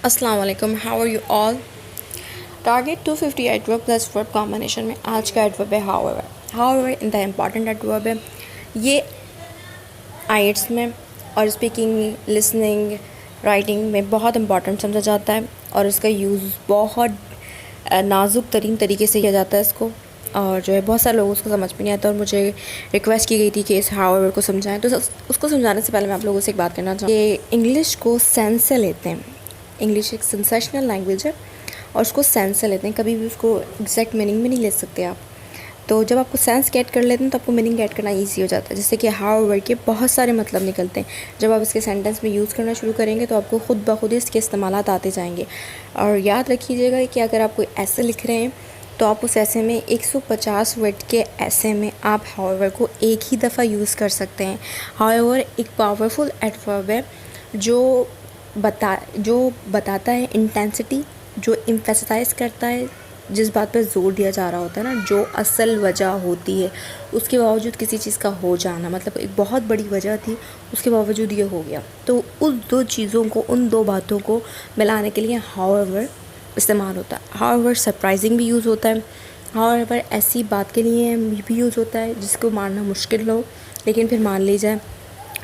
अस्सलाम वालेकुम, how are you all. Target 250 adverb plus verb combination में आज का एडवर्ब है हाउएवर। हाउएवर इंतहा इंपॉर्टेंट एडवर्ब है। ये आइट्स में और स्पीकिंग, लिसनिंग, राइटिंग में बहुत इंपॉर्टेंट समझा जाता है और इसका यूज़ बहुत नाजुक तरीन तरीके से किया जाता है इसको। और जो है बहुत सारे लोगों को समझ में नहीं आता और मुझे रिक्वेस्ट की गई थी कि इस हाउएवर को समझाएं। तो उसको समझाने से पहले मैं आप लोगों से एक बात करना चाहूँ कि इंग्लिश को सेंस से लेते हैं। इंग्लिश एक सेंसेशनल लैंग्वेज है और उसको सेंस से लेते हैं, कभी भी उसको एग्जैक्ट मीनिंग में नहीं ले सकते आप। तो जब आपको सेंस गेट कर लेते हैं तो आपको मीनिंग गेट करना ईजी हो जाता है। जैसे कि हाउएवर के बहुत सारे मतलब निकलते हैं। जब आप इसके सेंटेंस में यूज़ करना शुरू करेंगे तो आपको खुद ब खुद इसके इस्तेमालात आते जाएंगे। और याद रखिएगा कि अगर आप कोई ऐसे लिख रहे हैं तो आप उस ऐसे में 150 वर्ड के ऐसे में आप हाउएवर को एक ही दफ़ा यूज़ कर सकते हैं। हाउएवर एक पावरफुल एडवर्ब है जो बताता है इंटेंसिटी, जो एम्फेसाइज करता है जिस बात पर ज़ोर दिया जा रहा होता है ना, जो असल वजह होती है उसके बावजूद किसी चीज़ का हो जाना, मतलब एक बहुत बड़ी वजह थी उसके बावजूद ये हो गया। तो उस दो चीज़ों को, उन दो बातों को मिलाने के लिए हाउएवर इस्तेमाल होता है। हाउएवर सरप्राइजिंग भी यूज़ होता है। हाउएवर ऐसी बात के लिए भी यूज़ होता है जिसको मानना मुश्किल हो लेकिन फिर मान ली जाए,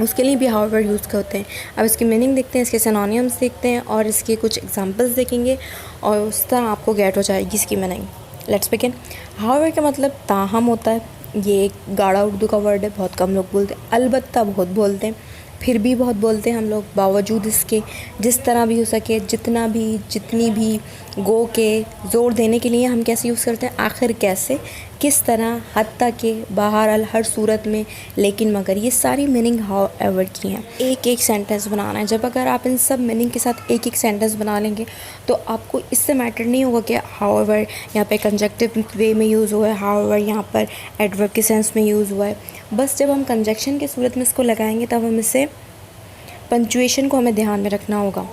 उसके लिए भी हाउएवर यूज़ करते हैं। अब इसकी मीनिंग देखते हैं, इसके सिनोनिम्स देखते हैं और इसके कुछ एग्जांपल्स देखेंगे और उस तरह आपको गेट हो जाएगी इसकी मीनिंग। Let's begin. हाउएवर का मतलब ताहम होता है। ये एक गाढ़ा उर्दू का वर्ड है, बहुत कम लोग बोलते हैं, अलबत्ता बहुत बोलते हैं, फिर भी बहुत बोलते हैं हम लोग। बावजूद इसके जिस तरह भी हो सके, जितना भी, जितनी भी गो के ज़ोर देने के लिए हम कैसे यूज़ करते हैं, आखिर कैसे, किस तरह, हत्ता के, बहरहाल, हर सूरत में, लेकिन मगर, ये सारी मीनिंग हाउ एवर की हैं। एक एक सेंटेंस बनाना है। जब अगर आप इन सब मीनिंग के साथ एक एक सेंटेंस बना लेंगे तो आपको इससे मैटर नहीं होगा कि हाउ एवर यहाँ पे कंजक्टिव वे में यूज़ हुआ है, हाउ एवर यहाँ पर एडवर्ब के सेंस में यूज़ हुआ है। बस जब हम कंजक्शन की सूरत में इसको लगाएंगे तब हम इसे पंचुएशन को हमें ध्यान में रखना होगा।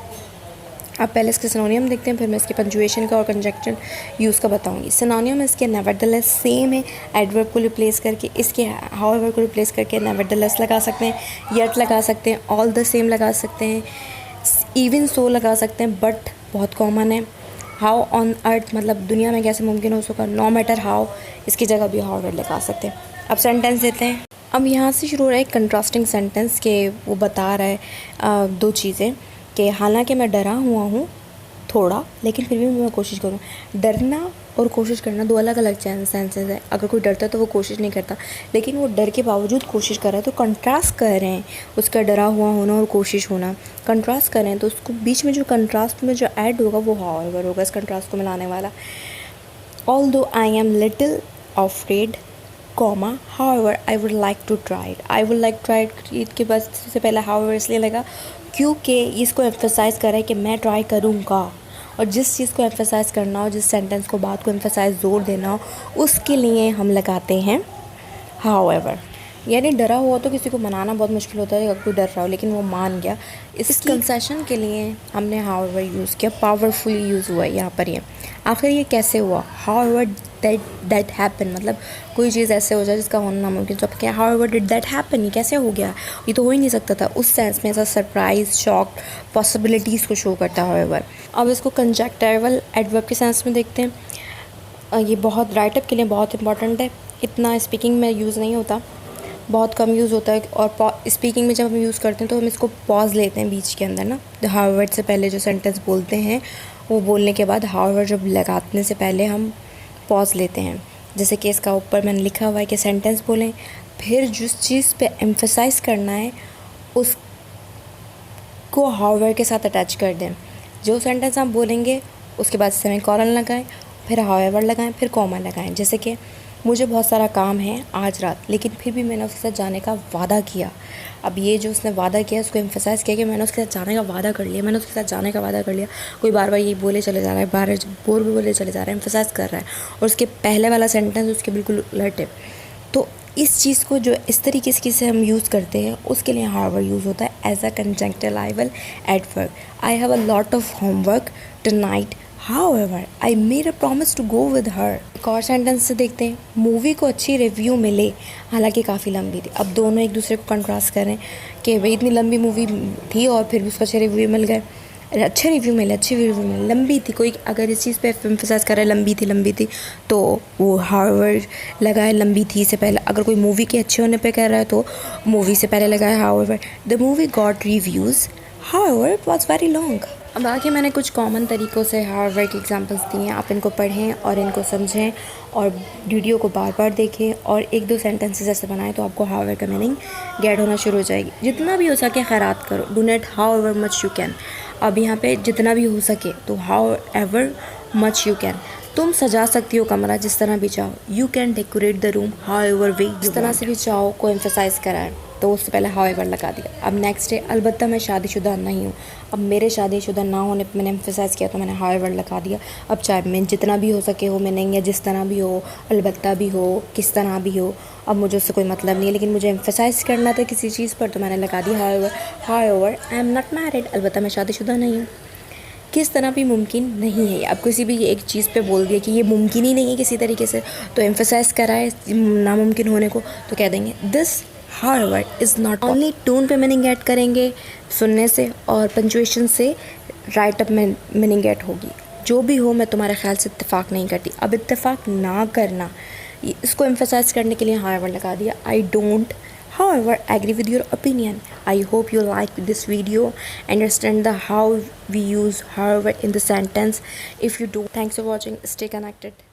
अब पहले इसके सिनोनियम देखते हैं, फिर मैं इसके पंचुएशन का और कंजक्शन यूज़ का बताऊंगी। सिनोनियम इसके नेवरदलेस सेम है, एडवर्ब को रिप्लेस करके, इसके हाउएवर को रिप्लेस करके नेवरदलेस लगा सकते हैं, येट लगा सकते हैं, ऑल द सेम लगा सकते हैं, इवन सो लगा सकते हैं, बट बहुत कॉमन है। हाउ ऑन अर्थ मतलब दुनिया में कैसे मुमकिन हो सका, नो मैटर हाउ, इसकी जगह भी हाउएवर लगा सकते हैं। अब सेंटेंस देते हैं। अब यहाँ से शुरू हो रहा है कंट्रास्टिंग सेंटेंस के, वो बता रहा है दो चीज़ें कि हालांकि मैं डरा हुआ हूँ थोड़ा लेकिन फिर भी मैं कोशिश करूँ। डरना और कोशिश करना दो अलग अलग सेंसेस है। अगर कोई डरता है तो वो कोशिश नहीं करता, लेकिन वो डर के बावजूद कोशिश कर रहा है, तो कंट्रास्ट कर रहे हैं उसका डरा हुआ होना और कोशिश होना, कंट्रास्ट कर रहे हैं। तो उसको बीच में जो कंट्रास्ट में जो ऐड होगा वो हाउएवर होगा इस कंट्रास्ट को मिलाने वाला। Although I am little afraid, comma, however I would like to try it. I would like try it के बाद सबसे पहले हाउएवर इसलिए लगा क्योंकि इसको एम्फेसाइज कर रहा है कि मैं ट्राई करूँगा। और जिस चीज़ को एम्फेसाइज करना हो, जिस सेंटेंस को, बात को एम्फेसाइज ज़ोर देना हो, उसके लिए हम लगाते हैं हाउएवर। यानी डरा हुआ तो किसी को मनाना बहुत मुश्किल होता है अगर कोई डर रहा हो, लेकिन वो मान गया। इस कंसेशन के लिए हमने हाउएवर यूज़ किया, पावरफुली यूज़ हुआ है यहाँ पर। ये आखिर ये कैसे हुआ, हाउएवर दैट हैपन, मतलब कोई चीज़ ऐसे हो जाए जिसका होना नामुमकिन। तो अब क्या, हाउएवर डिड दैट हैपन, ये कैसे हो गया, ये तो हो ही नहीं सकता था। उस सेंस में ऐसा सरप्राइज, शॉक, पॉसिबिलिटीज़ को शो करता है हाउएवर। अब इसको कंजक्टिवल एडवर्ब के सेंस में देखते हैं। ये बहुत राइटअप के लिए बहुत इंपॉर्टेंट है, इतना स्पीकिंग में यूज़ नहीं होता, बहुत कम यूज़ होता है। और स्पीकिंग में जब हम यूज़ करते हैं तो हम इसको पॉज लेते हैं बीच के अंदर ना, हाउएवर से पहले जो सेंटेंस बोलते हैं वो बोलने के बाद हाउएवर जब लगाने से पहले हम पॉज लेते हैं। जैसे कि इसका ऊपर मैंने लिखा हुआ है कि सेंटेंस बोलें, फिर जिस चीज़ पे एम्फेसाइज करना है उसको हाउएवर के साथ अटैच कर दें। जो सेंटेंस आप बोलेंगे उसके बाद सेमीकोलन लगाएं, फिर हाउएवर लगाएं, फिर कॉमा लगाएं। जैसे कि मुझे बहुत सारा काम है आज रात, लेकिन फिर भी मैंने उसके साथ जाने का वादा किया। अब ये जो उसने वादा किया उसको एम्फेसाइज़ किया कि मैंने उसके साथ जाने का वादा कर लिया, मैंने उसके साथ जाने का वादा कर लिया। कोई बार बार ये बोले चले जा रहा है, बार बोर भी बोले चले जा रहा है, एम्फेसाइज़ कर रहा है, और उसके पहले वाला सेंटेंस उसके बिल्कुल उलट है। तो इस चीज़ को जो इस तरीके से हम यूज़ करते हैं उसके लिए हाउएवर यूज़ होता है as a conjunctival adverb. I have a lot of homework tonight, however I made a promise to go with her. एक और सेंटेंस से देखते हैं, मूवी को अच्छी रिव्यू मिले हालांकि काफ़ी लंबी थी। अब दोनों एक दूसरे को कंट्रास्ट करें कि भाई इतनी लंबी मूवी थी और फिर भी उसको अच्छे रिव्यू मिल गए। अच्छे रिव्यू मिले, लंबी थी, कोई अगर इस चीज़ पे एम्फसाइज कर रहा है लंबी थी तो वो हाउएवर लगाए लंबी थी से पहले। अगर कोई मूवी के अच्छे होने पे कह रहा है तो मूवी से पहले लगाए however the movie got reviews, however it was very long. अब आगे मैंने कुछ कॉमन तरीक़ों से हाउएवर की एग्जांपल्स दिए हैं, आप इनको पढ़ें और इनको समझें और वीडियो को बार बार देखें और एक दो सेंटेंसेस ऐसे बनाएं तो आपको हाउएवर का मीनिंग गेट होना शुरू हो जाएगी। जितना भी हो सके खैरात करो, do not however much you can. अब यहाँ पे जितना भी हो सके तो हाउएवर मच यू कैन, तुम सजा सकती हो कमरा जिस तरह भी चाहो, you can decorate the room however way, जिस तरह से भी चाहो को एम्फसाइज कराएं तो उससे पहले हाउएवर लगा दिया। अब नेक्स्ट है अलबत्ता मैं शादीशुदा नहीं हूँ, अब मेरे शादीशुदा ना होने पर मैंने एम्फसाइज़ किया तो मैंने हाउएवर लगा दिया। अब चाहे मैं जितना भी हो सके हो मीनिंग या जिस तरह भी हो, अलबत्ता भी हो, किस तरह भी हो, अब मुझे उससे कोई मतलब नहीं है, लेकिन मुझे एम्फसाइज़ करना था किसी चीज़ पर तो मैंने लगा दिया however I am not married, अलबत्ता मैं शादीशुदा नहीं हूँ। किस तरह भी मुमकिन नहीं है, अब किसी भी एक चीज़ पे बोल दिया कि ये मुमकिन ही नहीं है किसी तरीके से तो एम्फसाइज़ कराए नामुमकिन होने को तो कह देंगे this however is not. Only tone पे मीनिंग ऐड करेंगे सुनने से और पंचुएशन से राइट अप में मीनिंग ऐड होगी। जो भी हो मैं तुम्हारे ख्याल से इत्तेफाक नहीं करती, अब इत्तेफाक ना करना इसको एम्फसाइज़ करने के लिए हाउएवर लगा दिया। I don't however agree with your opinion. I hope you like this video, understand the how we use however in the sentence. If you do, thanks for watching, stay connected.